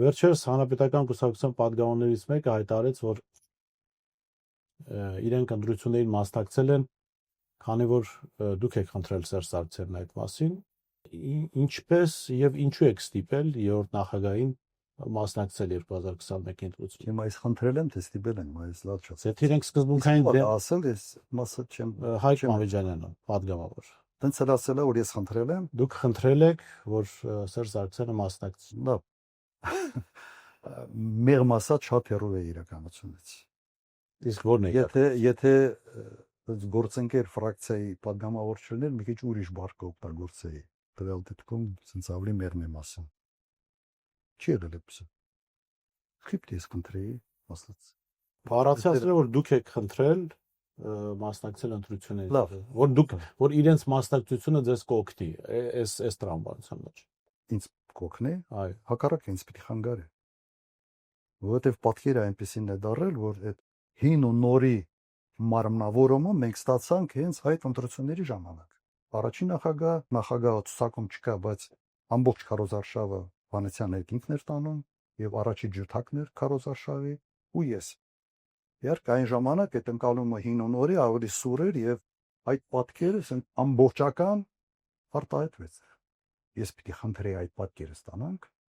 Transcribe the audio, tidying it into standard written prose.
Վերջերս հանրապետական կուսակցության պատգամավորներից մեկը հայտարարեց, որ իրենք ընտրություններին մասնակցել են, քանի որ դուք եք խնդրել Սերժ Սարգսյանն այդ մասին, ինչպես եւ ինչու եք ստիպել երրորդ նախագահին մասնակցել 2021-ի ընտրություններին։ Հիմա այս խնդրել եմ, թե ստիպել են, այս լավ չէ։ Եթե իրենք սկզբունքային ասել ես, մասը չեմ Հայկ Մամեջանյանը, պատգամավոր։ Տենց էլ ասել է, որ ես խնդրել եմ։ Դուք խնդրել եք, որ Սերժ Սարգսյանը մասնակցի։ Լավ։ Մեղմ ասած շատ հեռու է իրականությունից։ Իսկ ո՞րն է։ Եթե գործընկեր ֆրակցիայի պատգամավոր չլիներ, մի քիչ ուրիշ բառ կօգտագործեի։ Տվյալ դեպքում ցենց ավելի մեղմ եմ ասում։ Չի եղել էսը։ Խիպտ ես խնդրեի, ասած։ Բառացիացրել որ դուք եք խնդրել մասնակցել ընտրություններին։ Լավ, որ իրենց մասնակցությունը ձեզ կօգնի, այս տրամաբանության մեջ։ Ինձ կօգնի։ Այո։ Հակառակ ինձ պիտի խանգարի։ Որովհետև պատկերը այնպեսին է դարել, որ այդ հին ու նորի մարմնավորումը մենք ստացանք հենց այդ ընտրությունների ժամանակ։ Առաջին նախագահը ցուցակում չկա, բայց ամբողջ քարոզարշավը Վանեցյան երկինքն էր տանում եւ առաջի ջութակն էր քարոզարշավի ու ես։ Իհարկե այն ժամանակ այդ ընկալումը հին ու նորի ավելի սուր էր եւ այդ պատկերը ամբողջական արտահայտվեց։ Ես պիտի խնդրեի այդ պատկերը ստանանք